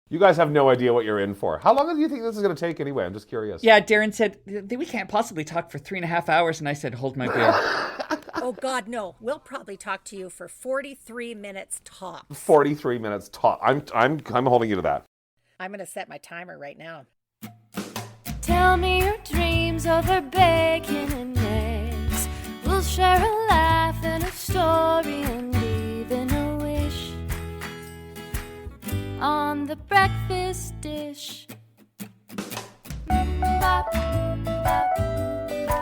You guys have no idea what you're in for. How long do you think this is going to take anyway? I'm just curious. Yeah, Darrin said, we can't possibly talk for 3.5 hours, and I said, hold my beer. Oh, God, no. We'll probably talk to you for 43 minutes tops. 43 minutes top. I'm holding you to that. I'm going to set my timer right now. Tell me your dreams over bacon and eggs. We'll share a laugh and a story and even a wish on the breakfast dish. Bop, bop, bop, bop, bop,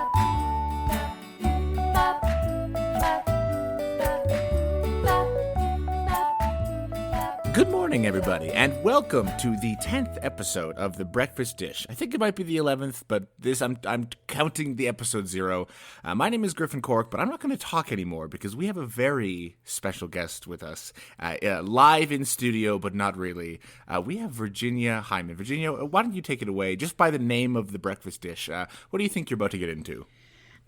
bop, bop, bop. Good morning, everybody, and welcome to the 10th episode of The Breakfast Dish. I think it might be the 11th, but I'm counting the episode 0. My name is Griffin Cork, but I'm not going to talk anymore because we have a very special guest with us, live in studio, but not really. We have Virginia Hyman. Virginia, why don't you take it away, just by the name of The Breakfast Dish? What do you think you're about to get into?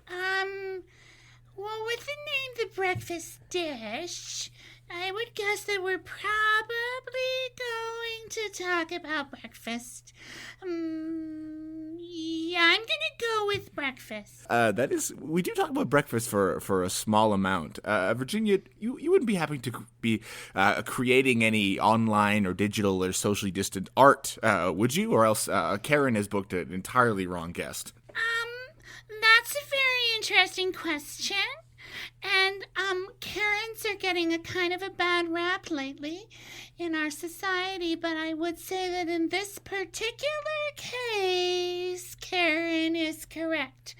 Well, with the name The Breakfast Dish, I would guess that we're probably going to talk about breakfast. Yeah, I'm gonna go with breakfast. We do talk about breakfast for a small amount. Virginia, you wouldn't be happy to be creating any online or digital or socially distant art, would you? Or else Karen has booked an entirely wrong guest. That's a very interesting question. And, Karens are getting a kind of a bad rap lately in our society, but I would say that in this particular case, Karen is correct.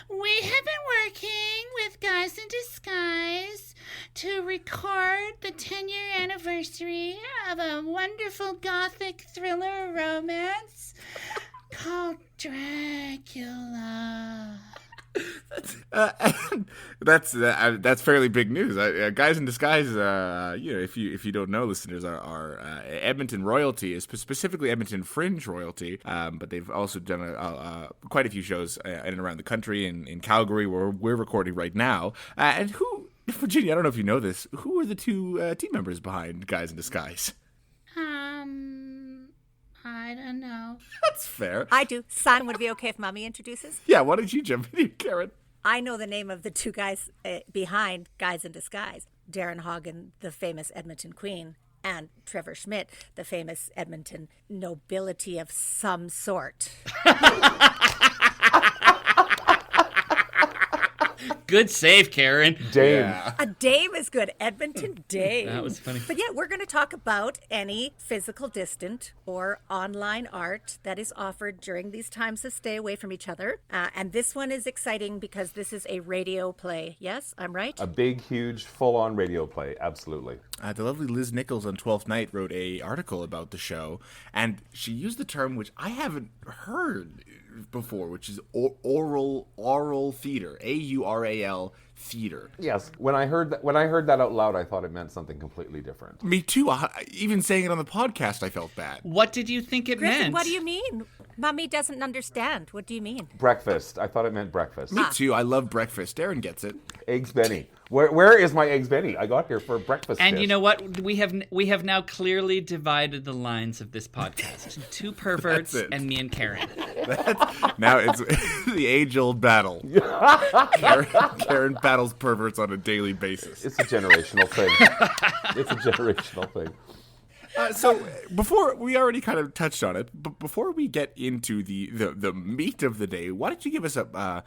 We have been working with Guys in Disguise to record the 10-year anniversary of a wonderful gothic thriller romance called Dracula. That's fairly big news. Guys in Disguise, if you don't know, listeners, are Edmonton royalty, specifically Edmonton Fringe royalty. But they've also done quite a few shows in and around the country, in Calgary, where we're recording right now. And Virginia, I don't know if you know this, who are the two team members behind Guys in Disguise? I don't know. That's fair. I do. Son, would it be okay if Mommy introduces? Yeah, why don't you jump in, Karen? I know the name of the two guys behind Guys in Disguise. Darrin Hagen, the famous Edmonton Queen, and Trevor Schmidt, the famous Edmonton nobility of some sort. Good save, Karen. Dame. Yeah. A dame is good. Edmonton dame. That was funny. But yeah, we're going to talk about any physical distant or online art that is offered during these times to stay away from each other. And this one is exciting because this is a radio play. Yes, I'm right? A big, huge, full-on radio play. Absolutely. The lovely Liz Nichols on 12th Night wrote an article about the show, and she used the term which I haven't heard before, which is oral theater, AURAL theater. Yes. When I heard that out loud, I thought it meant something completely different. Me too. Even saying it on the podcast, I felt bad. What did you think it Griffin, meant? what do you mean? Mommy doesn't understand. What do you mean? Breakfast. I thought it meant breakfast. Me too. I love breakfast. Darrin gets it. Eggs Benny. Where is my Eggs Benny? I got here for breakfast. And dish. you know what? We have now clearly divided the lines of this podcast. Two perverts and me and Karen. Now it's the age-old battle. Karen battles perverts on a daily basis. It's a generational thing. It's a generational thing. So before we already kind of touched on it, but before we get into the meat of the day, why don't you give us a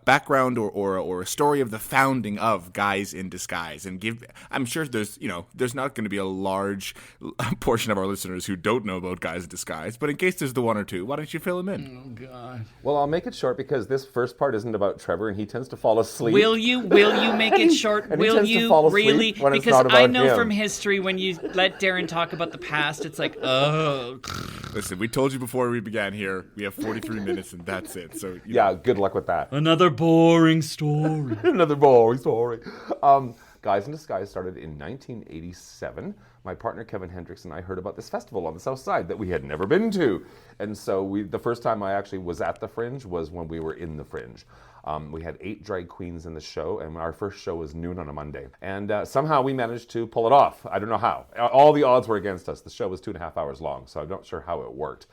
background or a story of the founding of Guys in Disguise, and I'm sure there's not going to be a large portion of our listeners who don't know about Guys in Disguise, but in case there's the one or two, why don't you fill them in? Oh God. Well, I'll make it short because this first part isn't about Trevor, and he tends to fall asleep. Will you make it short? And he Will tends to you fall asleep really? when it's Because not I about know him. from history when you let Darrin talk about the past, it's like, oh. Listen, we told you before we began here, we have 43 minutes and that's it. So Yeah, good luck with that. Another boring story. Another boring story. Guys in Disguise started in 1987. My partner Kevin Hendricks and I heard about this festival on the South Side that we had never been to. And so the first time I actually was at the Fringe was when we were in the Fringe. We had 8 drag queens in the show, and our first show was noon on a Monday. And somehow we managed to pull it off. I don't know how. All the odds were against us. The show was 2.5 hours long, so I'm not sure how it worked.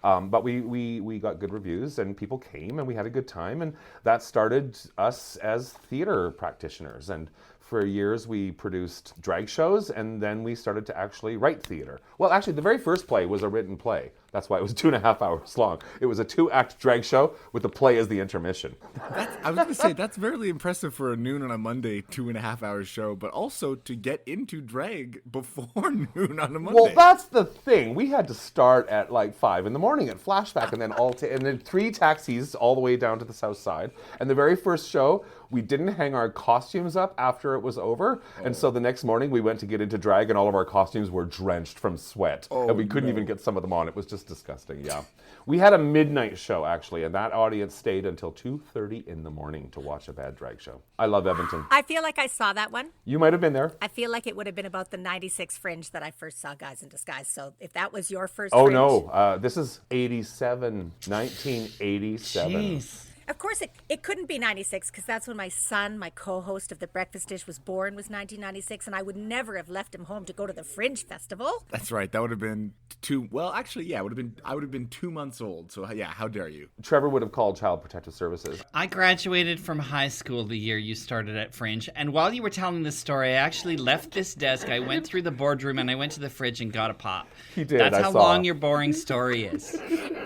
But we got good reviews, and people came, and we had a good time, and that started us as theater practitioners. And for years, we produced drag shows, and then we started to actually write theater. Well, actually, the very first play was a written play. That's why it was 2.5 hours long. It was a 2-act drag show with the play as the intermission. I was going to say, that's very impressive for a noon on a Monday, 2.5 hour show, but also to get into drag before noon on a Monday. Well, that's the thing. We had to start at like 5 in the morning at Flashback, and then and then 3 taxis all the way down to the South Side. And the very first show, we didn't hang our costumes up after it was over. And so the next morning we went to get into drag, and all of our costumes were drenched from sweat. And we couldn't even get some of them on. It was just disgusting, yeah. We had a midnight show, actually, and that audience stayed until 2:30 in the morning to watch a bad drag show. I love Edmonton. I feel like I saw that one. You might have been there. I feel like it would have been about the 96 Fringe that I first saw Guys in Disguise. So if that was your first Oh, Fringe. no. This is 1987. Jeez. Of course, it couldn't be 96 because that's when my son, my co-host of The Breakfast Dish, was born, was 1996, and I would never have left him home to go to the Fringe Festival. That's right. That would have been I would have been 2 months old. So yeah, how dare you? Trevor would have called Child Protective Services. I graduated from high school the year you started at Fringe, and while you were telling this story, I actually left this desk, I went through the boardroom, and I went to the fridge and got a pop. He did, That's I how saw. long your boring story is.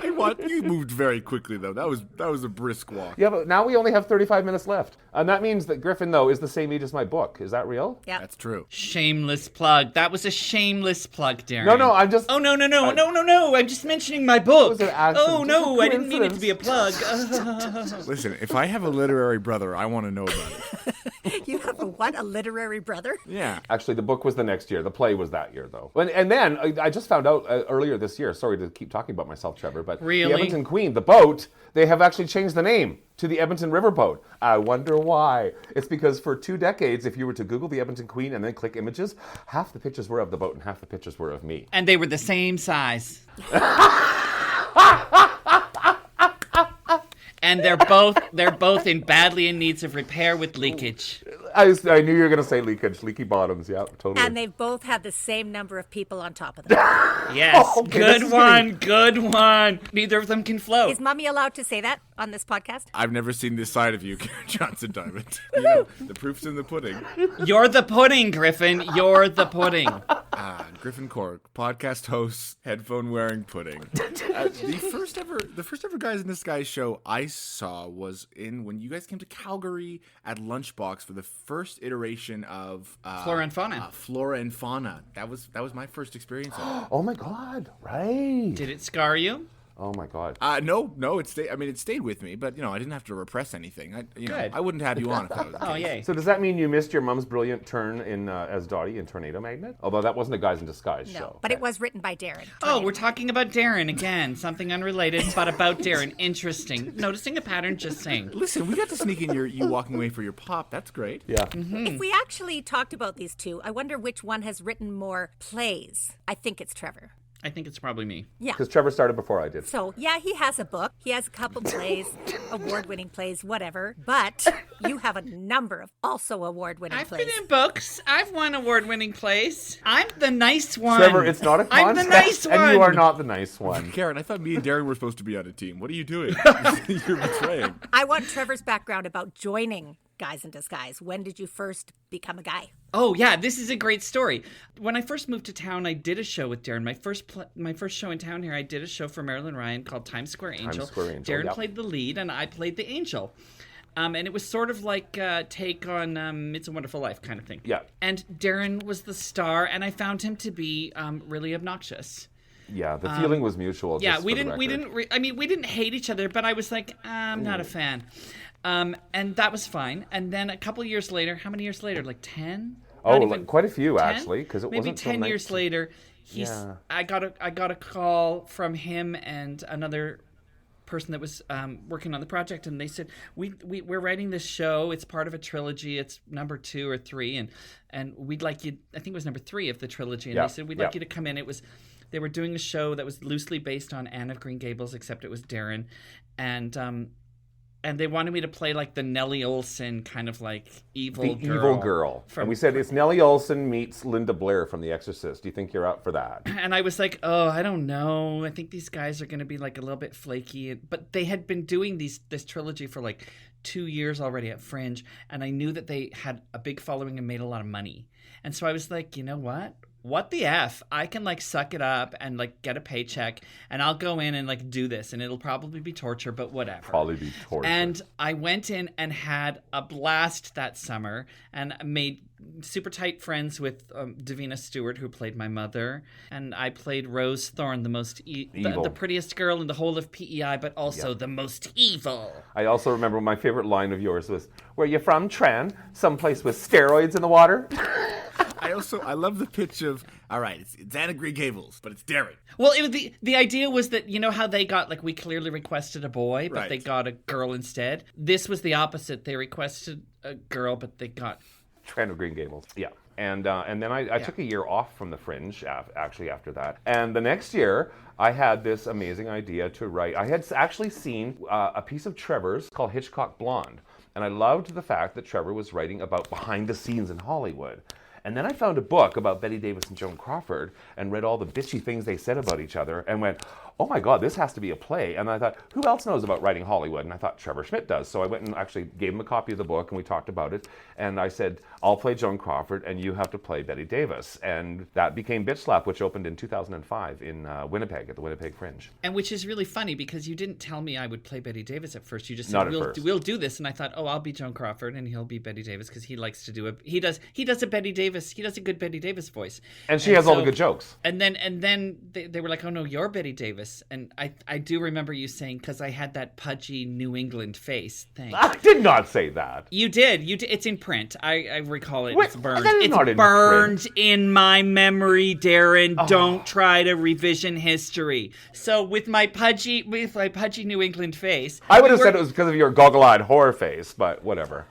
You moved very quickly, though. That was a brisk walk. Yeah, but now we only have 35 minutes left. And that means that Griffin, though, is the same age as my book. Is that real? Yeah. That's true. Shameless plug. That was a shameless plug, Darrin. No, I'm just... Oh, no. I'm just mentioning my book. was an accident. Oh, no, Just a I didn't mean it to be a plug. Listen, if I have a literary brother, I want to know about it. You have a literary brother? Yeah. Actually, the book was the next year. The play was that year, though. And then I just found out earlier this year, sorry to keep talking about myself, Trevor, but Really? the Edmonton Queen, the boat, they have actually changed the name to the Edmonton Riverboat. I wonder why. It's because for 2 decades, if you were to Google the Edmonton Queen and then click images, half the pictures were of the boat and half the pictures were of me. And they were the same size. And they're both in badly in needs of repair with leakage. I knew you were going to say leaky bottoms. Yeah, totally. And they've both had the same number of people on top of them. Yes, Okay, this is good one. Neither of them can float. Is Mommy allowed to say that on this podcast? I've never seen this side of you, Karen Johnson Diamond. You know, the proof's in the pudding. You're the pudding, Griffin. You're the pudding. Griffin Cork, podcast host, headphone wearing pudding. The first ever Guys in Disguise show I saw was when you guys came to Calgary at Lunchbox for the first iteration of Flora and Fauna. Flora and Fauna. That was my first experience of it. Oh my God, right. Did it scar you? Oh my God. No, it stayed with me, but I didn't have to repress anything. Good. I wouldn't have you on if that was the case. Oh, yay. So does that mean you missed your mom's brilliant turn in as Dottie in Tornado Magnet? Although that wasn't a Guys in Disguise No, show. but it was written by Darrin. Oh, we're talking about Darrin again. Something unrelated, but about Darrin. Interesting. Noticing a pattern, just saying. Listen, we got to sneak in you walking away for your pop. That's great. Yeah. If we actually talked about these two, I wonder which one has written more plays. I think it's Trevor. I think it's probably me. Yeah. Because Trevor started before I did. So, yeah, he has a book. He has a couple plays, award-winning plays, whatever. But you have a number of also award-winning I've plays. been in books. I've won award-winning plays. I'm the nice one. Trevor, it's not a contest. I'm the nice one. And you are not the nice one. Karen, I thought me and Darrin were supposed to be on a team. What are you doing? You're betraying. I want Trevor's background about joining Guys in Disguise. When did you first become a guy? Oh yeah, this is a great story. When I first moved to town, I did a show with Darrin. My first show in town here, I did a show for Marilyn Ryan called Times Square Angel. Times Square Angel, Darrin yep. played the lead, and I played the angel. And it was sort of like a take on It's a Wonderful Life kind of thing. Yeah. And Darrin was the star, and I found him to be really obnoxious. Yeah, the feeling was mutual. Yeah, just we for the didn't. record. We didn't hate each other, but I was like, I'm not a fan. And that was fine. And then a couple years later, how many years later? Like 10? Oh, Not even quite a few 10? actually, because it Maybe wasn't 10 till years 19 later. Yeah. I got a call from him and another person that was working on the project, and they said, we're writing this show. It's part of a trilogy. It's number 2 or 3, and we'd like you. I think it was number 3 of the trilogy, and they said we'd like you to come in. They were doing a show that was loosely based on Anne of Green Gables, except it was Darrin, and they wanted me to play like the Nellie Olson kind of like evil girl. And we said it's Nellie Olson meets Linda Blair from The Exorcist. Do you think you're up for that? And I was like, oh, I don't know. I think these guys are going to be like a little bit flaky. But they had been doing this trilogy for like 2 years already at Fringe. And I knew that they had a big following and made a lot of money. And so I was like, you know what? What the F? I can like suck it up and like get a paycheck, and I'll go in and like do this, and it'll probably be torture, but whatever. Probably be torture. And I went in and had a blast that summer and made super tight friends with Davina Stewart, who played my mother, and I played Rose Thorne, the most the prettiest girl in the whole of PEI, but also the most evil. I also remember my favorite line of yours was, "Where you from, Tran? Someplace with steroids in the water?" I love the pitch of, all right, it's Anne of Green Gables, but it's Darrin. Well, it was the idea was that, you know how they got, like, we clearly requested a boy, but they got a girl instead? This was the opposite. They requested a girl, but they got... Anne of Green Gables. Yeah. And then I took a year off from the Fringe, actually, after that. And the next year, I had this amazing idea to write. I had actually seen a piece of Trevor's called Hitchcock Blonde. And I loved the fact that Trevor was writing about behind the scenes in Hollywood. And then I found a book about Bette Davis and Joan Crawford and read all the bitchy things they said about each other and went, oh my God, this has to be a play. And I thought, who else knows about writing Hollywood? And I thought, Trevor Schmidt does. So I went and actually gave him a copy of the book, and we talked about it. And I said, I'll play Joan Crawford and you have to play Bette Davis. And that became Bitch Slap, which opened in 2005 in Winnipeg at the Winnipeg Fringe. And which is really funny because you didn't tell me I would play Bette Davis at first. You just Not said, at first. we'll do this. And I thought, oh, I'll be Joan Crawford and he'll be Bette Davis because he likes to do it. He does a Bette Davis. He does a good Bette Davis voice. And she has all the good jokes. And then they were like, oh no, you're Bette Davis. And I do remember you saying, because I had that pudgy New England face thing. I did not say that. You did. It's in print. I recall it. Wait, it's burned. that is It's not in burned print. in my memory, Darrin. Don't try to revision history. So with my pudgy New England face, I would have said it was because of your goggle-eyed horror face, but whatever.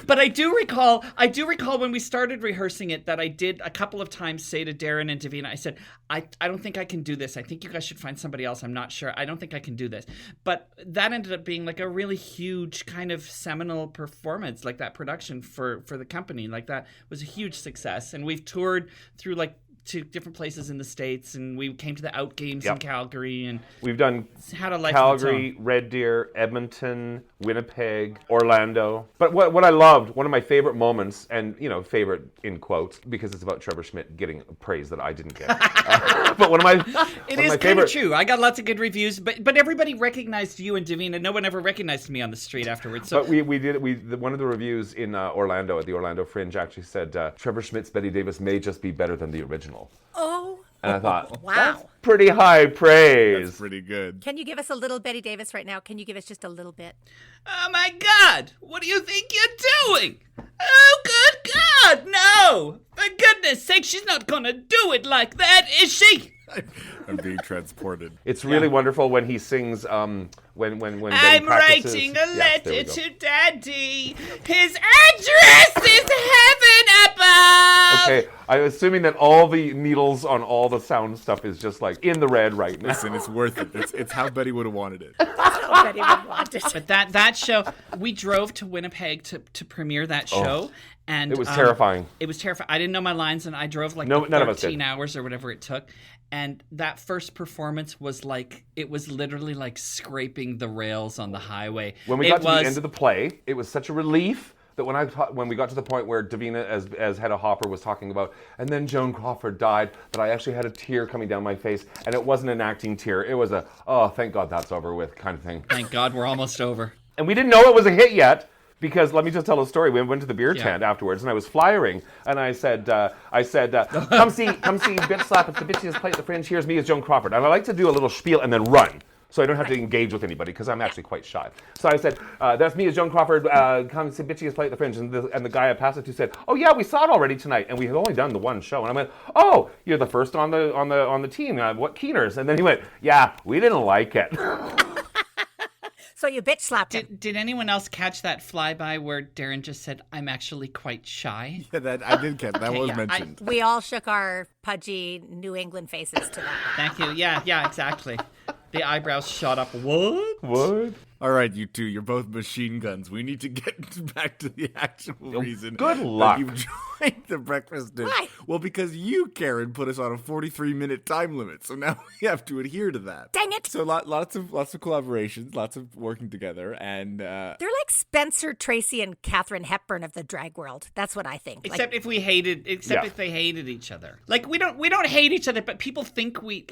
But I do recall when we started rehearsing it that I did a couple of times say to Darrin and Davina, I said, I don't think I can do this. I think you guys should find somebody else. I'm not sure. I don't think I can do this. But that ended up being like a really huge kind of seminal performance, like that production for the company. Like that was a huge success. And we've toured through like to different places in the States, and we came to the Out Games in Calgary, and we've done had a life Calgary, Red Deer, Edmonton, Winnipeg, Orlando. But what I loved, one of my favorite moments, and favorite in quotes, because it's about Trevor Schmidt getting praise that I didn't get. But it is kind of true. I got lots of good reviews, but everybody recognized you and Davina. No one ever recognized me on the street afterwards. So. But one of the reviews in Orlando at the Orlando Fringe actually said Trevor Schmidt's Bette Davis may just be better than the original. Oh. And I thought, wow. That's pretty high praise. That's pretty good. Can you give us a little Bette Davis right now? Can you give us just a little bit? Oh my God! What do you think you're doing? Oh good God, no! For goodness sake, she's not gonna do it like that, is she? I'm being transported. It's really wonderful when he sings. When I'm writing a letter to Daddy. His address is heaven above. Okay, I'm assuming that all the needles on all the sound stuff is just like in the red right now. Listen, it's worth it. It's how Betty would have wanted it. Betty would want it. But that show, we drove to Winnipeg to premiere that show. And it was terrifying. It was terrifying. I didn't know my lines, and I drove like none of us 13 did. hours or whatever it took. And that first performance was like, it was literally like scraping the rails on the highway. When we got to the end of the play, it was such a relief that when we got to the point where Davina, as head of Hopper, was talking about, and then Joan Crawford died, that I actually had a tear coming down my face, and it wasn't an acting tear. It was thank God that's over with kind of thing. Thank God we're almost over. And we didn't know it was a hit yet. Because let me just tell a story. We went to the beer tent afterwards, and I was flyering, and I said, come see Bitch Slap. It's the bitchiest play at the Fringe. Here's me as Joan Crawford. And I like to do a little spiel and then run. so I don't have to engage with anybody because I'm actually quite shy. So I said, that's me as Joan Crawford, come see Bitchy play at the Fringe. And the guy I passed it to said, oh yeah, we saw it already tonight, and we had only done the one show. And I went, oh, you're the first on the team. What keeners? And then he went, yeah, we didn't like it. So you bitch slapped him. Did anyone else catch that flyby where Darrin just said, I'm actually quite shy? Yeah, that I did catch. That was mentioned. We all shook our pudgy New England faces to that. Thank you. Yeah, exactly. The eyebrows shot up. What? All right, you two, you're both machine guns. We need to get back to the actual reason good luck. that you've joined the Breakfast Dish. Why? Well, because you, Karen, put us on a 43-minute time limit, so now we have to adhere to that. Dang it! So lots of collaborations, lots of working together, and They're like Spencer Tracy and Katharine Hepburn of the drag world. That's what I think. Except if they hated each other. Like we don't hate each other, but people think we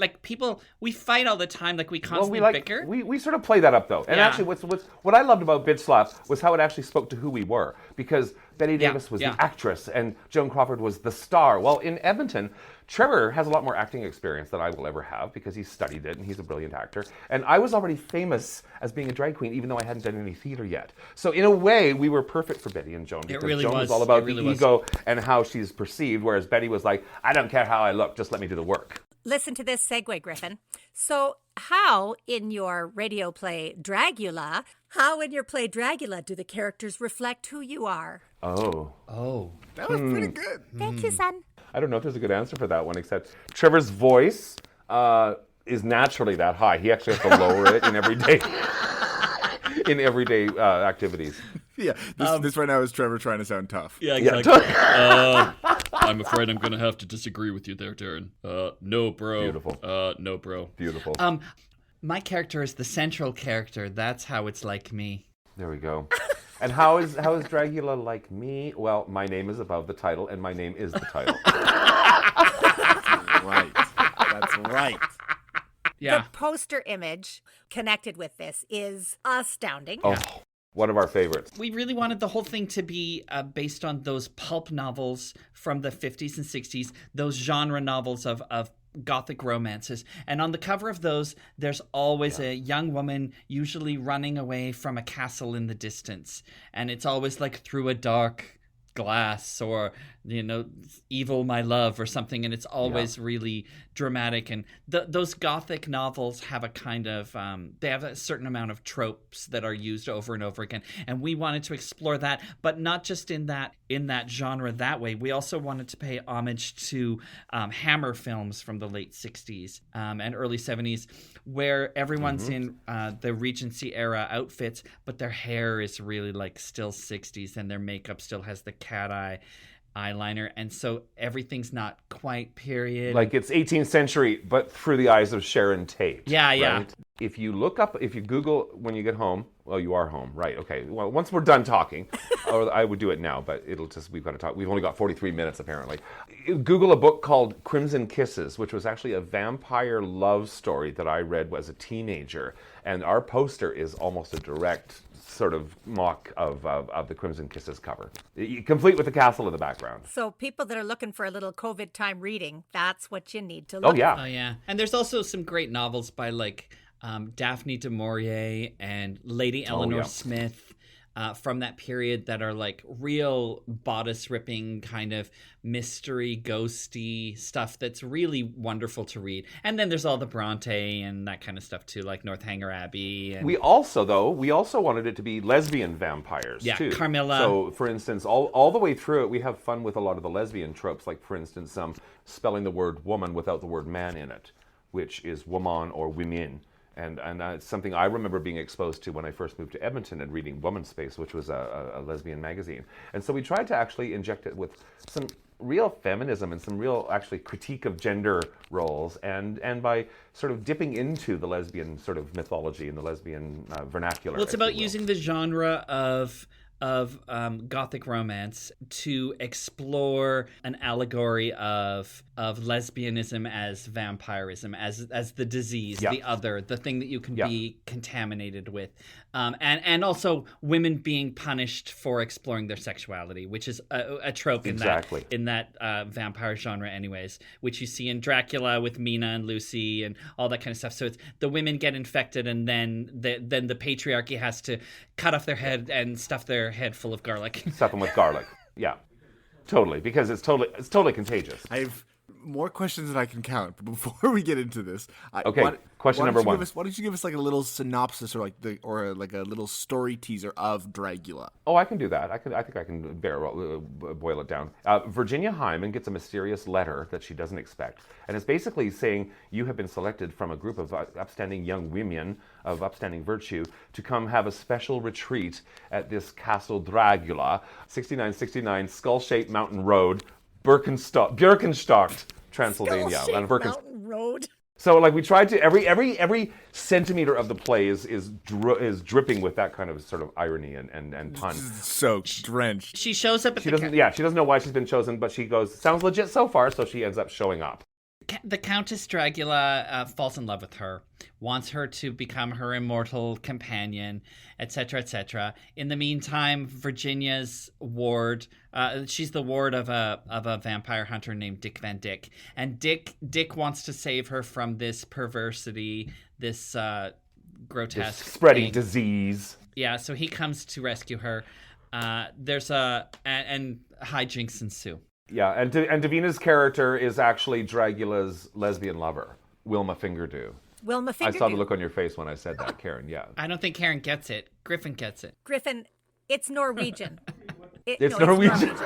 fight all the time. Like we constantly bicker. We sort of play that up though, and actually, what I loved about Bitch Slap was how it actually spoke to who we were, because Betty Davis was the actress and Joan Crawford was the star. Well, in Edmonton, Trevor has a lot more acting experience than I will ever have because he studied it and he's a brilliant actor. And I was already famous as being a drag queen, even though I hadn't done any theater yet. So in a way, we were perfect for Betty and Joan, because Joan was all about the ego and how she's perceived, whereas Betty was like, I don't care how I look, just let me do the work. Listen to this segue, Griffin. So how in your radio play Dragula do the characters reflect who you are? Oh. that was pretty good. Thank you, son. I don't know if there's a good answer for that one, except Trevor's voice is naturally that high. He actually has to lower it in everyday activities. Yeah, this right now is Trevor trying to sound tough. Yeah, exactly. I'm afraid I'm going to have to disagree with you there, Darrin. No, bro. Beautiful. No, bro. Beautiful. My character is the central character. That's how it's like me. There we go. And how is Dragula like me? Well, my name is above the title, and my name is the title. That's right. Yeah. The poster image connected with this is astounding. Oh, one of our favorites. We really wanted the whole thing to be based on those pulp novels from the 50s and 60s, those genre novels of Gothic romances. And on the cover of those, there's always a young woman, usually running away from a castle in the distance. And it's always like through a dark glass or, evil my love or something. And it's always really dramatic. And those Gothic novels have a kind of, they have a certain amount of tropes that are used over and over again. And we wanted to explore that, but not just in that genre that way. We also wanted to pay homage to Hammer films from the late 60s and early 70s, where everyone's in the Regency era outfits, but their hair is really like still 60s and their makeup still has the cat eye eyeliner, and so everything's not quite period. Like it's 18th century, but through the eyes of Sharon Tate. Yeah. Right? If you Google when you get home, well, you are home, right? Okay. Well, once we're done talking, or I would do it now, but we've got to talk. We've only got 43 minutes apparently. Google a book called Crimson Kisses, which was actually a vampire love story that I read as a teenager, and our poster is almost a direct sort of mock of the Crimson Kisses cover, complete with the castle in the background. So people that are looking for a little COVID time reading, that's what you need to look Oh, yeah. And there's also some great novels by like Daphne du Maurier and Lady Eleanor Smith from that period that are like real bodice-ripping kind of mystery, ghosty stuff that's really wonderful to read. And then there's all the Bronte and that kind of stuff too, like Northanger Abbey. And... We also wanted it to be lesbian vampires too. Carmilla. So, for instance, all the way through it, we have fun with a lot of the lesbian tropes, like, for instance, spelling the word woman without the word man in it, which is woman or women. And it's something I remember being exposed to when I first moved to Edmonton and reading Woman's Space, which was a lesbian magazine. And so we tried to actually inject it with some real feminism and some real actually critique of gender roles, and by sort of dipping into the lesbian sort of mythology and the lesbian vernacular. Well, it's about using the genre of Gothic romance to explore an allegory of lesbianism as vampirism, as the disease, the other, the thing that you can be contaminated with, and also women being punished for exploring their sexuality, which is a trope in that vampire genre, anyways, which you see in Dracula with Mina and Lucy and all that kind of stuff. So it's the women get infected, and then the patriarchy has to cut off their head and stuff their head full of garlic. Stuff them with garlic. Yeah, totally, because it's totally contagious. I have more questions than I can count. But before we get into this, question number one. Why don't you give us like a little synopsis or like a little story teaser of Dragula? Oh, I can do that. I think I can boil it down. Virginia Hyman gets a mysterious letter that she doesn't expect, and it's basically saying you have been selected from a group of upstanding young women of upstanding virtue to come have a special retreat at this Castle Dragula, 6969 Skull-Shaped Mountain Road, Birkenstock, Transylvania. Mountain Road. So, like, we tried to every centimeter of the play is dripping with that kind of sort of irony and pun. Soaked, drenched. She shows up at she doesn't know why she's been chosen, but she goes, sounds legit so far, so she ends up showing up. The Countess Dragula falls in love with her, wants her to become her immortal companion, etc., etc. In the meantime, Virginia's ward, she's the ward of a vampire hunter named Dick Van Dyck, and Dick wants to save her from this perversity, this grotesque this spreading thing. Disease. Yeah, so he comes to rescue her. There's and hijinks ensue. Yeah, and Davina's character is actually Dragula's lesbian lover, Wilma Fingerdew. Wilma Fingerdew. I saw the look on your face when I said that, Karen. Yeah. I don't think Karen gets it. Griffin gets it. Griffin, it's Norwegian. It's Norwegian.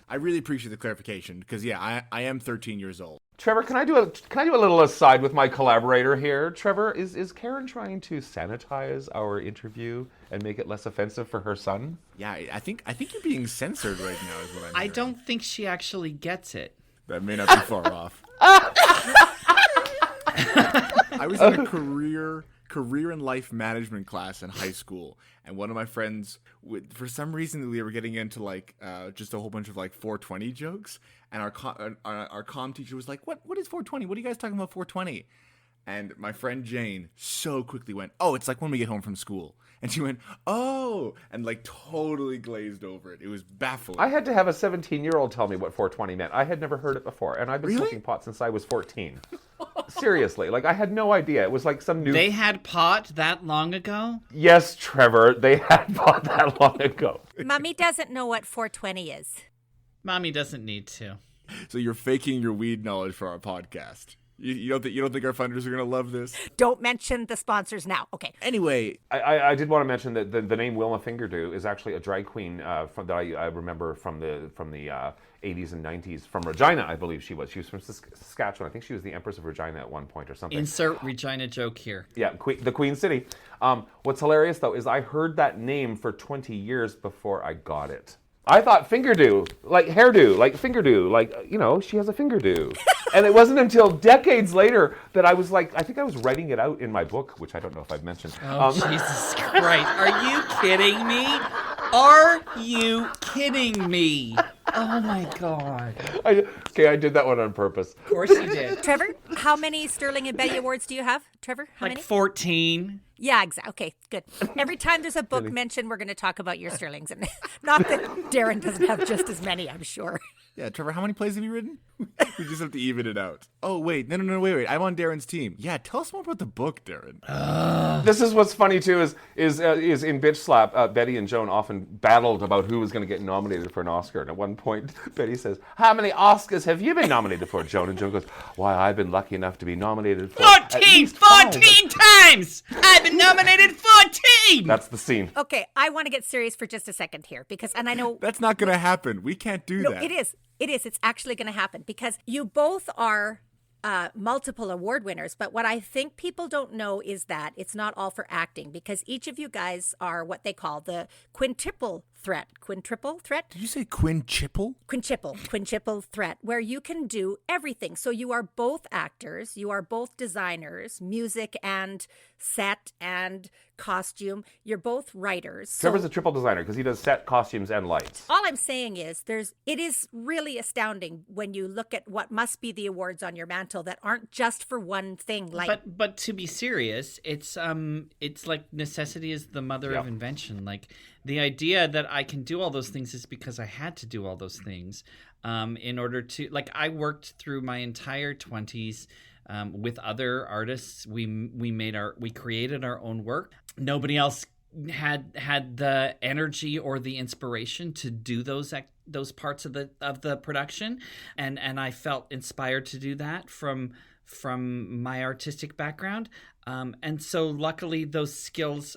I really appreciate the clarification because I am 13 years old. Trevor, can I do a little aside with my collaborator here? Trevor, is Karen trying to sanitize our interview and make it less offensive for her son? Yeah, I think you're being censored right now is what I'm hearing. I don't think she actually gets it. That may not be far off. I was in a career and life management class in high school, and one of my friends, for some reason, we were getting into like just a whole bunch of like 420 jokes, and our comm teacher was like, "What is 420? What are you guys talking about 420?" And my friend Jane so quickly went, "Oh, it's like when we get home from school." And she went, "Oh," and like totally glazed over it. It was baffling. I had to have a 17-year-old tell me what 420 meant. I had never heard it before, and I've been smoking pot since I was 14. Seriously, like I had no idea. It was like some new... They had pot that long ago? Yes, Trevor, they had pot that long ago. Mommy doesn't know what 420 is. Mommy doesn't need to. So you're faking your weed knowledge for our podcast. You don't think our funders are going to love this? Don't mention the sponsors now. Okay. Anyway, I did want to mention that the name Wilma Fingerdew is actually a drag queen that I remember from the 80s and 90s from Regina, I believe she was. She was from Saskatchewan. I think she was the Empress of Regina at one point or something. Insert Regina joke here. Yeah, the Queen City. What's hilarious though is I heard that name for 20 years before I got it. I thought fingerdew, like hairdo, like fingerdew, like, you know, she has a fingerdew. And it wasn't until decades later that I was like, I think I was writing it out in my book, which I don't know if I've mentioned. Oh, Jesus Christ. Are you kidding me? Are you kidding me? Oh, my God. I did that one on purpose. Of course you did. Trevor, how many Sterling and Betty awards do you have? Trevor, how many? 14. Yeah, exactly. Okay, good. Every time there's a book mentioned, we're going to talk about your Sterlings. And not that Darrin doesn't have just as many, I'm sure. Yeah, Trevor, how many plays have you written? We just have to even it out. Oh, wait. No, wait. I'm on Darrin's team. Yeah, tell us more about the book, Darrin. This is what's funny, too, is in Bitch Slap, Betty and Joan often battled about who was going to get nominated for an Oscar. And at one point, Betty says, "How many Oscars have you been nominated for?" Joan? And Joan goes, "Why, I've been lucky enough to be nominated for 14 times! I've been nominated 14! That's the scene. Okay, I want to get serious for just a second here and I know... That's not going to happen. We can't do that. No, it is. It's actually going to happen because you both are multiple award winners. But what I think people don't know is that it's not all for acting because each of you guys are what they call the quintuple threat, quintuple threat. Did you say quintuple? Quintuple threat, where you can do everything. So you are both actors, you are both designers, music and set and costume. You're both writers. Trevor's a triple designer because he does set, costumes, and lights. All I'm saying is it is really astounding when you look at what must be the awards on your mantle that aren't just for one thing. Like, but to be serious, it's like necessity is the mother of invention. Like the idea that I can do all those things is because I had to do all those things in order to, like, I worked through my entire 20s with other artists. We created our own work. Nobody else had the energy or the inspiration to do those parts of the production, and I felt inspired to do that from my artistic background. And so luckily those skills,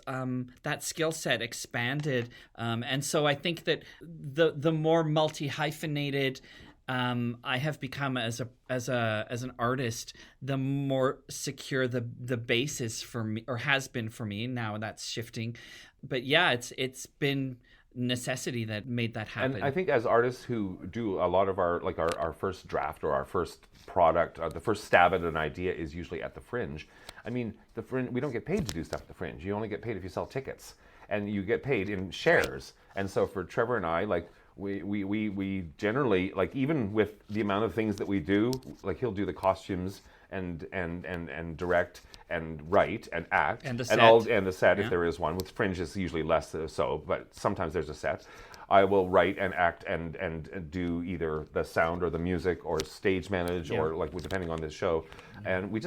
that skill set expanded. And so I think that the more multi-hyphenated I have become as an artist, the more secure the base is for me, or has been for me. Now that's shifting. But yeah, it's been necessity that made that happen. And I think as artists who do a lot of our first draft or our first product, the first stab at an idea is usually at the Fringe. I mean, the Fringe, we don't get paid to do stuff at the Fringe. You only get paid if you sell tickets, and you get paid in shares. And so for Trevor and I, like, we generally, like, even with the amount of things that we do, like, he'll do the costumes and direct and write and act and the set, if there is one. With Fringe is usually less so, but sometimes there's a set. I will write and act and do either the sound or the music or stage manage or, like, depending on the show, and we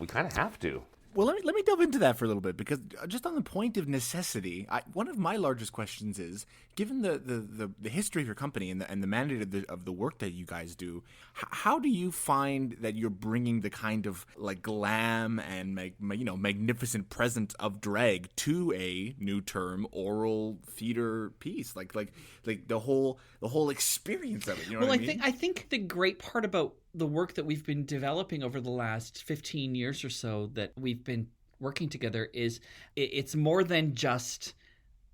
kind of have to. Well, let me delve into that for a little bit, because just on the point of necessity, one of my largest questions is, given the history of your company and the mandate of the work that you guys do, how do you find that you're bringing the kind of, like, glam and magnificent presence of drag to a new term, oral theater piece, like the whole experience of it? You know what I mean? I think the great part about the work that we've been developing over the last 15 years or so that we've been working together is it's more than just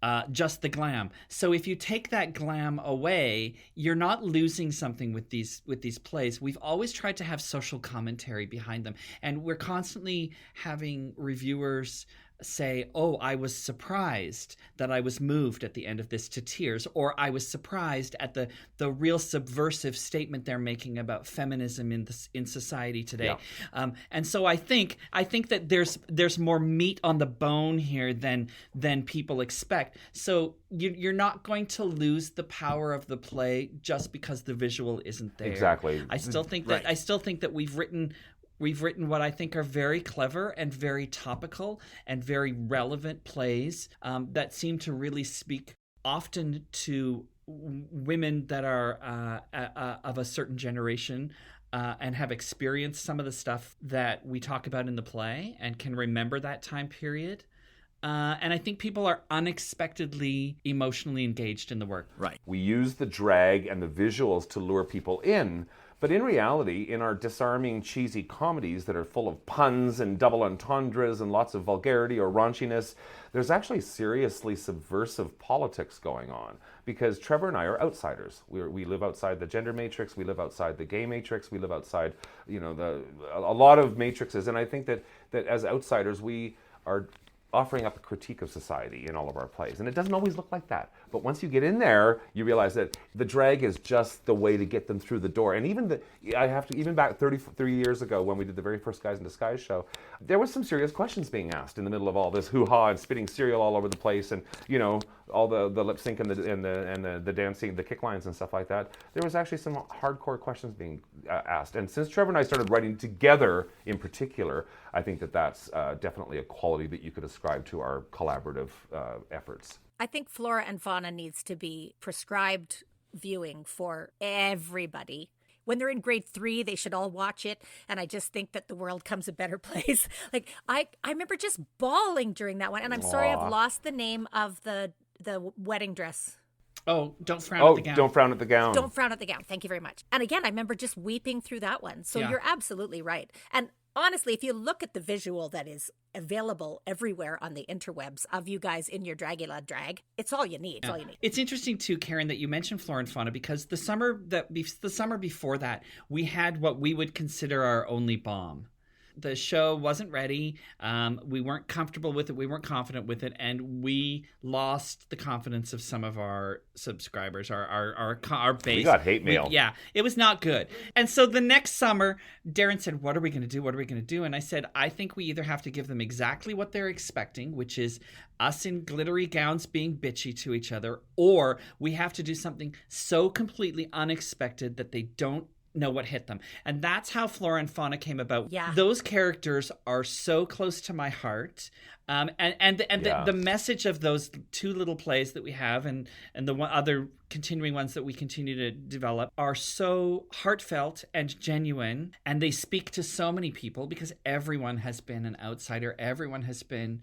the glam. So if you take that glam away, you're not losing something with these plays. We've always tried to have social commentary behind them, and we're constantly having reviewers say, "Oh, I was surprised that I was moved at the end of this to tears," or "I was surprised at the real subversive statement they're making about feminism in society today." Yeah. And so I think that there's more meat on the bone here than people expect. So you're not going to lose the power of the play just because the visual isn't there. Exactly. I still think that we've written what I think are very clever and very topical and very relevant plays that seem to really speak often to women that are of a certain generation and have experienced some of the stuff that we talk about in the play and can remember that time period. And I think people are unexpectedly emotionally engaged in the work. Right. We use the drag and the visuals to lure people in. But in reality, in our disarming, cheesy comedies that are full of puns and double entendres and lots of vulgarity or raunchiness, there's actually seriously subversive politics going on. Because Trevor and I are outsiders. We live outside the gender matrix. We live outside the gay matrix. We live outside, a lot of matrices. And I think that as outsiders, we are offering up a critique of society in all of our plays. And it doesn't always look like that. But once you get in there, you realize that the drag is just the way to get them through the door. And even back 33 years ago when we did the very first Guys in Disguise show, there was some serious questions being asked in the middle of all this hoo-ha and spitting cereal all over the place and, all the lip sync and the dancing, the kick lines and stuff like that. There was actually some hardcore questions being asked. And since Trevor and I started writing together in particular, I think that's definitely a quality that you could ascribe to our collaborative efforts. I think Flora and Fauna needs to be prescribed viewing for everybody. When they're in grade 3, they should all watch it. And I just think that the world comes a better place. Like, I remember just bawling during that one. And I'm sorry, I've lost the name of the wedding dress. Oh, Don't Frown at the Gown. Don't Frown at the Gown. Don't Frown at the Gown. Thank you very much. And again, I remember just weeping through that one. So You're absolutely right. And honestly, if you look at the visual that is available everywhere on the interwebs of you guys in your Dragula drag, it's all you need. It's all you need. It's interesting too, Karen, that you mentioned Flora and Fauna, because the summer before that, we had what we would consider our only bomb. The show wasn't ready. We weren't comfortable with it. We weren't confident with it, and we lost the confidence of some of our subscribers, our base. We got hate mail. Yeah, it was not good. And so the next summer, Darrin said, "What are we going to do? What are we going to do?" And I said, "I think we either have to give them exactly what they're expecting, which is us in glittery gowns being bitchy to each other, or we have to do something so completely unexpected that they don't know what hit them." And that's how Flora and Fauna came about. Yeah. Those characters are so close to my heart. The message of those two little plays that we have and the other continuing ones that we continue to develop are so heartfelt and genuine, and they speak to so many people because everyone has been an outsider. Everyone has been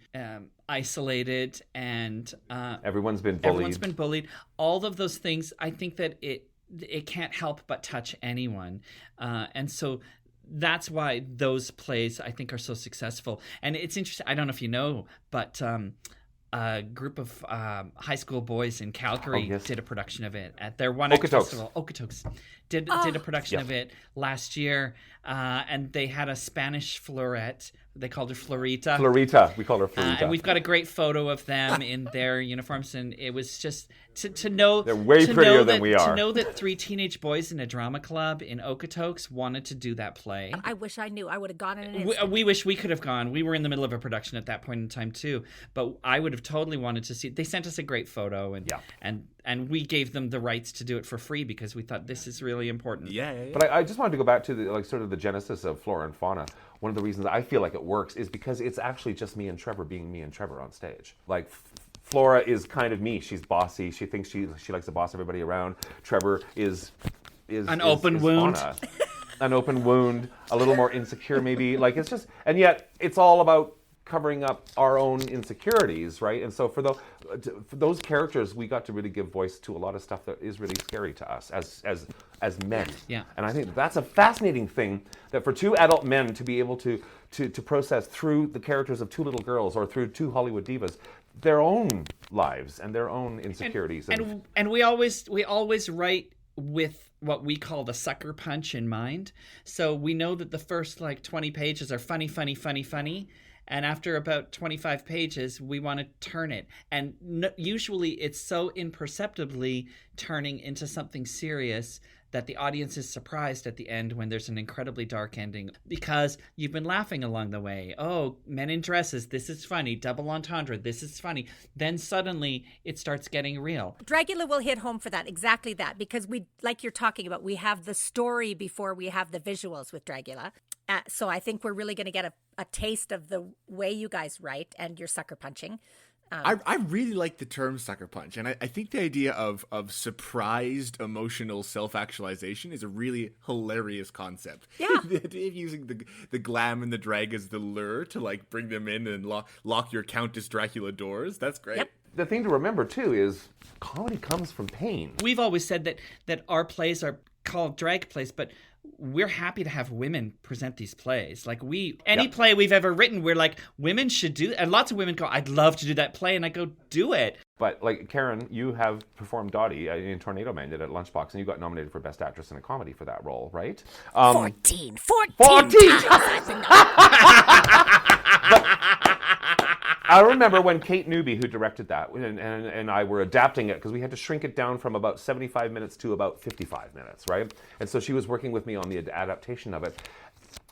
isolated, and Everyone's been bullied. everyone's been bullied. All of those things, I think that it can't help but touch anyone. And so that's why those plays, I think, are so successful. And it's interesting, I don't know if you know, but a group of high school boys in Calgary did a production of it at their One Act Festival. Okotoks did a production of it last year. And they had a Spanish Florette. They called her Florita. Florita. We call her Florita. And we've got a great photo of them in their uniforms. And it was just to know... They're way prettier than we are. To know that 3 teenage boys in a drama club in Okotoks wanted to do that play. I wish I knew. I would have gone in an instant. We wish we could have gone. We were in the middle of a production at that point in time too. But I would have totally wanted to see... They sent us a great photo. And we gave them the rights to do it for free because we thought this is really important. Yeah. But I just wanted to go back to the genesis of Flora and Fauna. One of the reasons I feel like it works is because it's actually just me and Trevor being me and Trevor on stage. Like, Flora is kind of me. She's bossy. She thinks she likes to boss everybody around. Trevor is an open wound. Fauna. An open wound, a little more insecure maybe. Like, it's just, and yet it's all about covering up our own insecurities, right? And so for those characters, we got to really give voice to a lot of stuff that is really scary to us as men. Yeah. And I think that's a fascinating thing, that for 2 adult men to be able to process through the characters of 2 little girls or through 2 Hollywood divas their own lives and their own insecurities. And we always write with what we call the sucker punch in mind. So we know that the first 20 pages are funny. And after about 25 pages, we want to turn it. And usually it's so imperceptibly turning into something serious that the audience is surprised at the end when there's an incredibly dark ending because you've been laughing along the way. Oh, men in dresses, this is funny. Double entendre, this is funny. Then suddenly it starts getting real. Dragula will hit home for that, exactly that, because we, like you're talking about, we have the story before we have the visuals with Dragula. So I think we're really going to get a taste of the way you guys write and your sucker punching. I really like the term sucker punch, and I think the idea of surprised emotional self-actualization is a really hilarious concept. Yeah. The idea of using the glam and the drag as the lure to bring them in and lock your Countess Dracula doors. That's great. Yep. The thing to remember too is comedy comes from pain. We've always said that our plays are called drag plays, but we're happy to have women present these plays. Any play we've ever written, we're like, women should do, and lots of women go, I'd love to do that play, and I go, do it. But Karen, you have performed Dottie in Tornado Magnet at Lunchbox, and you got nominated for Best Actress in a Comedy for that role, right? 14 I remember when Kate Newby, who directed that, and I were adapting it because we had to shrink it down from about 75 minutes to about 55 minutes, right? And so she was working with me on the adaptation of it.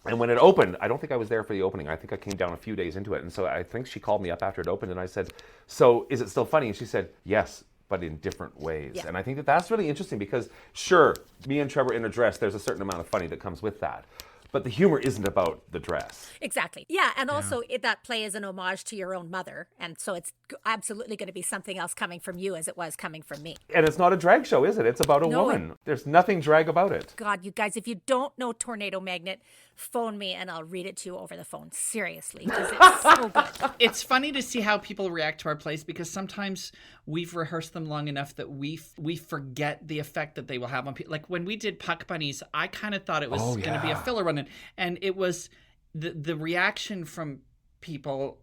And when it opened, I don't think I was there for the opening. I think I came down a few days into it. And so I think she called me up after it opened, and I said, so is it still funny? And she said, yes, but in different ways. Yeah. And I think that's really interesting because, sure, me and Trevor in a dress, there's a certain amount of funny that comes with that. But the humor isn't about the dress. Exactly. Yeah, and also that play is an homage to your own mother, and so it's absolutely going to be something else coming from you as it was coming from me. And it's not a drag show, is it? It's about a woman. There's nothing drag about it. God, you guys, if you don't know Tornado Magnet, phone me and I'll read it to you over the phone. Seriously, because it's so good. It's funny to see how people react to our plays because sometimes we've rehearsed them long enough that we forget the effect that they will have on people. Like when we did Puck Bunnies, I kind of thought it was going to be a filler run, and it was the reaction from people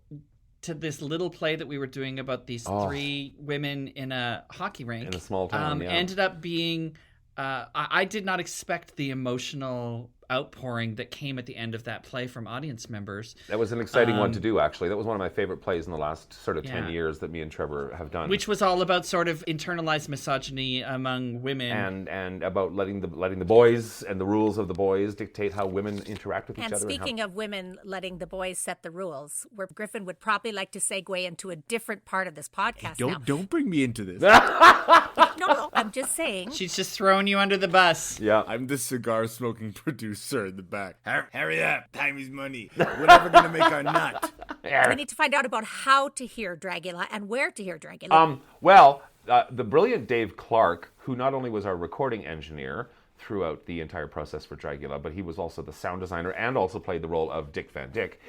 to this little play that we were doing about these three women in a hockey rink In a small town, ended up being I did not expect the emotional outpouring that came at the end of that play from audience members. That was an exciting one to do, actually. That was one of my favorite plays in the last sort of 10 Yeah. years that me and Trevor have done. Which was all about sort of internalized misogyny among women. And about letting the boys and the rules of the boys dictate how women interact with each And other. speaking of women letting the boys set the rules, where Griffin would probably like to segue into a different part of this podcast now. Don't bring me into this. No, I'm just saying. She's just throwing you under the bus. Yeah. I'm the cigar smoking producer in the back. Hurry up, time is money. We're never gonna make our nut. We need to find out about how to hear Dragula and where to hear Dragula. The brilliant Dave Clark, who not only was our recording engineer throughout the entire process for Dragula, but he was also the sound designer and also played the role of Dick Van Dyck.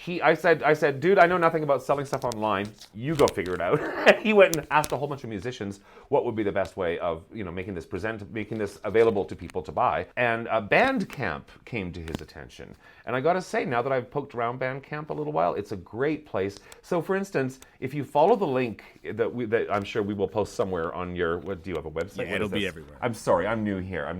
I said, dude, I know nothing about selling stuff online. You go figure it out. He went and asked a whole bunch of musicians what would be the best way of, making this available to people to buy. And Bandcamp came to his attention. And I got to say, now that I've poked around Bandcamp a little while, it's a great place. So, for instance, if you follow the link that I'm sure we will post somewhere on your, do you have a website? Yeah, it'll be everywhere. I'm sorry, I'm new here.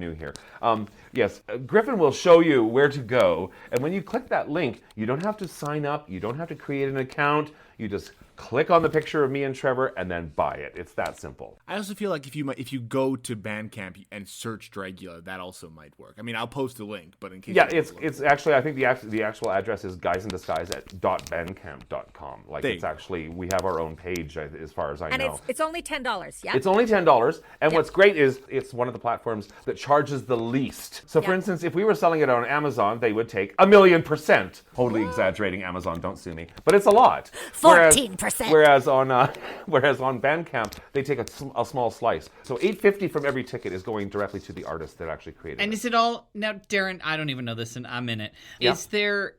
Yes, Griffin will show you where to go. And when you click that link, you don't have to sign up. You don't have to create an account. You just click on the picture of me and Trevor and then buy it. It's that simple. I also feel like if you go to Bandcamp and search Dragula, that also might work. I mean, I'll post a link, but in case Yeah, it's actually, I think the actual address is guysindisguise@bandcamp.com. Like, it's actually, we have our own page as far as I know. And it's only $10, yeah? It's only $10, and what's great is it's one of the platforms that charges the least. So, for instance, if we were selling it on Amazon, they would take 1,000,000%. Totally exaggerating, Amazon, don't sue me, but it's a lot. 14%. Whereas on Bandcamp, they take a small slice. So $8.50 from every ticket is going directly to the artist that actually created it. And is it all now, Darrin? I don't even know this, and I'm in it. Yeah.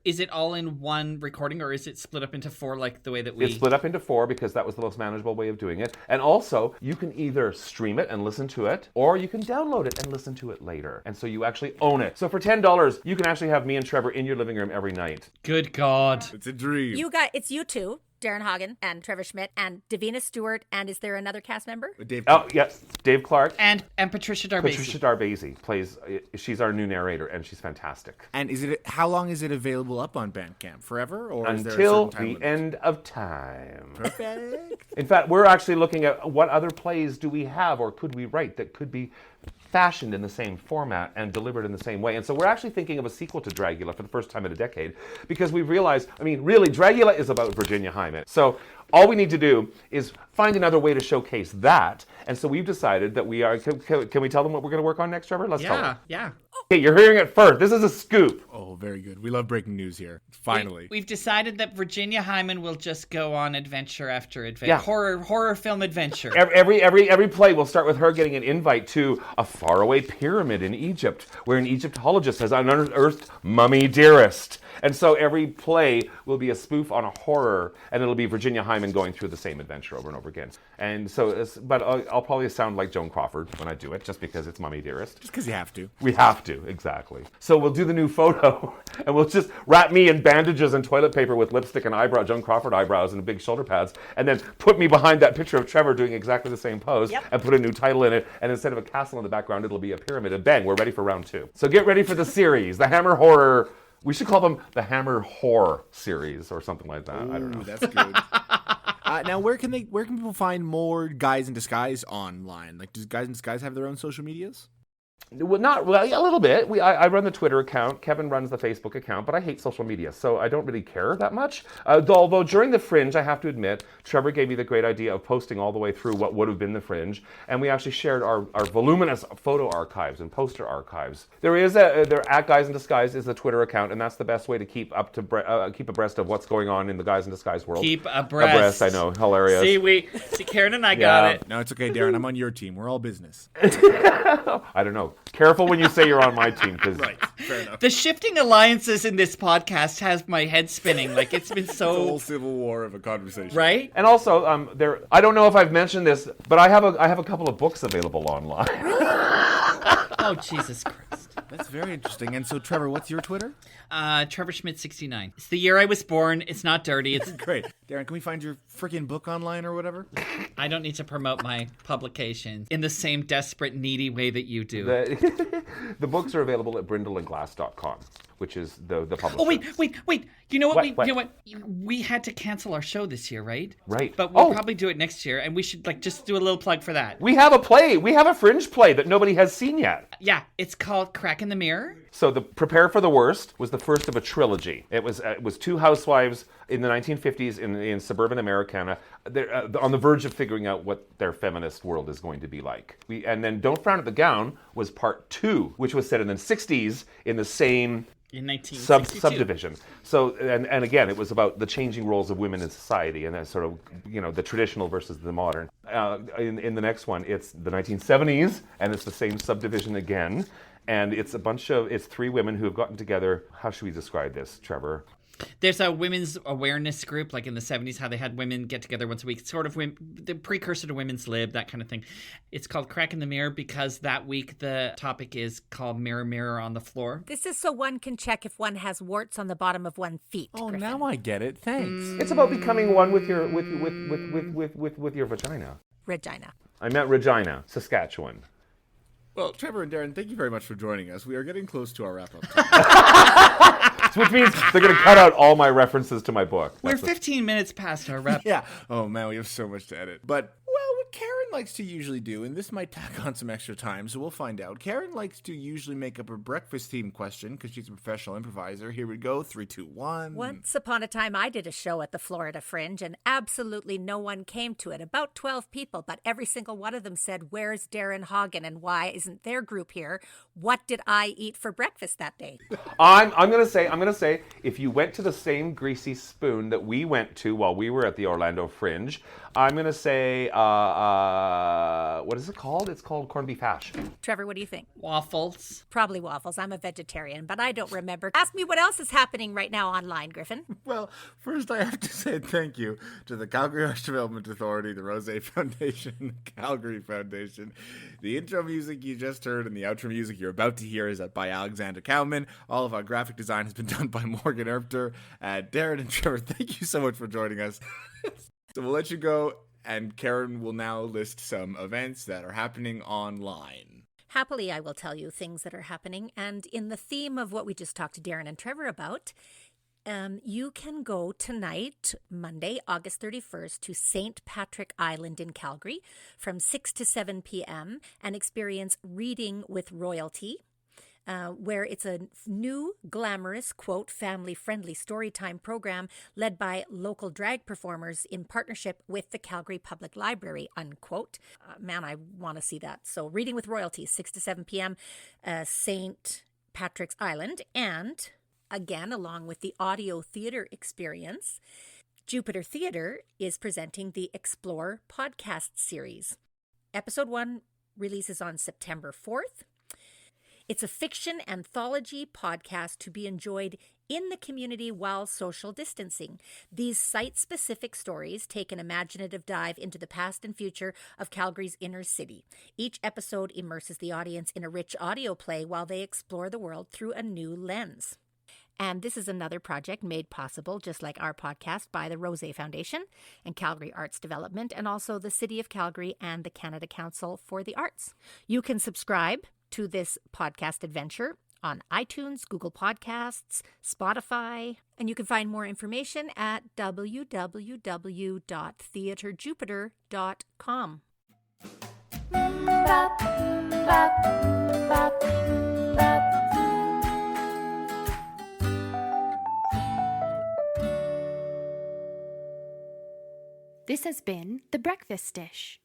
Is it all in one recording, or is it split up into four, like the way that we? It's split up into four because that was the most manageable way of doing it. And also, you can either stream it and listen to it, or you can download it and listen to it later. And so you actually own it. So for $10, you can actually have me and Trevor in your living room every night. Good God! It's a dream. It's you two, Darrin Hagen and Trevor Schmidt and Davina Stewart, and is there another cast member? Dave. Oh, yes, Dave Clark. And Patricia Darbese. Patricia Darbese plays, she's our new narrator, and she's fantastic. And how long is it available up on Bandcamp? Forever? Or is there a Until certain time the limit? end of time. Perfect. In fact, we're actually looking at what other plays do we have or could we write that could be fashioned in the same format and delivered in the same way. And so we're actually thinking of a sequel to Dragula for the first time in a decade because we've realized, really, Dragula is about Virginia Hyman. So all we need to do is find another way to showcase that. And so we've decided that we are, can we tell them what we're going to work on next, Trevor? Let's tell them. Yeah. Okay, you're hearing it first. This is a scoop. Oh, very good. We love breaking news here. Finally. We've decided that Virginia Hyman will just go on adventure after adventure. Yeah. Horror film adventure. Every play will start with her getting an invite to a faraway pyramid in Egypt, where an Egyptologist has unearthed Mummy Dearest. And so every play will be a spoof on a horror, and it'll be Virginia Hyman going through the same adventure over and over again. And so, but I'll probably sound like Joan Crawford when I do it, just because it's Mummy Dearest. Just because you have to. We have to, exactly. So we'll do the new photo, and we'll just wrap me in bandages and toilet paper with lipstick and Joan Crawford eyebrows and big shoulder pads, and then put me behind that picture of Trevor doing exactly the same pose, and put a new title in it, and instead of a castle in the background, it'll be a pyramid, and bang, we're ready for round 2. So get ready for the series, the Hammer Horror. We should call them the Hammer Horror series or something like that. Ooh, I don't know. That's good. Now, where can people find more Guys in Disguise online? Like, does Guys in Disguise have their own social medias? Well, yeah, a little bit. I run the Twitter account. Kevin runs the Facebook account, but I hate social media, so I don't really care that much. Although during the Fringe, I have to admit, Trevor gave me the great idea of posting all the way through what would have been the Fringe, and we actually shared our voluminous photo archives and poster archives. There at Guys in Disguise is the Twitter account, and that's the best way to keep abreast of what's going on in the Guys in Disguise world. Keep abreast. I know, hilarious. See, Karen and I got it. No, it's okay, Darrin. I'm on your team. We're all business. I don't know. Careful when you say you're on my team, because Right. Fair enough. The shifting alliances in this podcast has my head spinning. Like, it's been It's a whole so civil war of a conversation. right. And also, I don't know if I've mentioned this, but I have a couple of books available online. Oh, Jesus Christ. That's very interesting. And so, Trevor, what's your Twitter? Trevor Schmidt 69. It's the year I was born. It's not dirty. It's Great. Darrin, can we find your freaking book online or whatever? I don't need to promote my publications in the same desperate, needy way that you do. The books are available at brindleandglass.com, which is the publisher. Oh, wait. You know what? What? You know what? We had to cancel our show this year, right? Right. But we'll Oh. probably do it next year, and we should just do a little plug for that. We have a play. We have a Fringe play that nobody has seen yet. Yeah, it's called Crack in the Mirror. So the Prepare for the Worst was the first of a trilogy. It was two housewives in the 1950s in suburban Americana. They're on the verge of figuring out what their feminist world is going to be like. And then Don't Frown at the Gown was part 2, which was set in the 60s in the same In 1962. subdivision. So and again, it was about the changing roles of women in society and that sort of the traditional versus the modern. In the next one, it's the 1970s and it's the same subdivision again. And it's it's 3 women who have gotten together. How should we describe this, Trevor? There's a women's awareness group, like in the 70s, how they had women get together once a week. Sort of the precursor to Women's Lib, that kind of thing. It's called Crack in the Mirror because that week the topic is called Mirror, Mirror on the Floor. This is so one can check if one has warts on the bottom of one's feet. Oh, Griffin. now I get it. Thanks. It's about becoming one with your with your vagina. Regina. I meant Regina, Saskatchewan. Well, Trevor and Darrin, thank you very much for joining us. We are getting close to our wrap-up time. Which means they're going to cut out all my references to my book. We're 15 minutes past our wrap. Yeah. Oh, man, we have so much to edit. But, well, what Karen likes to usually do, and this might tack on some extra time, so we'll find out. Karen likes to usually make up a breakfast-themed question because she's a professional improviser. Here we go. 3, 2, 1. Once upon a time, I did a show at the Florida Fringe, and absolutely no one came to it. About 12 people, but every single one of them said, "Where's Darrin Hagen, and why isn't their group here? What did I eat for breakfast that day?" I'm going to say, if you went to the same Greasy Spoon that we went to while we were at the Orlando Fringe, I'm going to say, what is it called? It's called corned beef hash. Trevor, what do you think? Waffles. Probably waffles. I'm a vegetarian, but I don't remember. Ask me what else is happening right now online, Griffin. Well, first I have to say thank you to the Calgary Arts Development Authority, the Rozsa Foundation, the Calgary Foundation. The intro music you just heard and the outro music you're about to hear is by Alexander Cowman. All of our graphic design has been done by Morgan Erpter. Darrin and Trevor, thank you so much for joining us. So we'll let you go, and Karen will now list some events that are happening online. Happily, I will tell you things that are happening. And in the theme of what we just talked to Darrin and Trevor about, you can go tonight, Monday, August 31st, to St. Patrick Island in Calgary from 6 to 7 p.m. and experience Reading with Royalty, where it's a new, glamorous, quote, family-friendly storytime program led by local drag performers in partnership with the Calgary Public Library, unquote. Man, I want to see that. So Reading with Royalty, 6 to 7 p.m., St. Patrick's Island. And again, along with the audio theater experience, Jupiter Theater is presenting the Explore podcast series. Episode 1 releases on September 4th. It's a fiction anthology podcast to be enjoyed in the community while social distancing. These site-specific stories take an imaginative dive into the past and future of Calgary's inner city. Each episode immerses the audience in a rich audio play while they explore the world through a new lens. And this is another project made possible, just like our podcast, by the Rozsa Foundation and Calgary Arts Development, and also the City of Calgary and the Canada Council for the Arts. You can subscribe to this podcast adventure on iTunes, Google Podcasts, Spotify, and you can find more information at www.theaterjupiter.com. This has been The Breakfast Dish.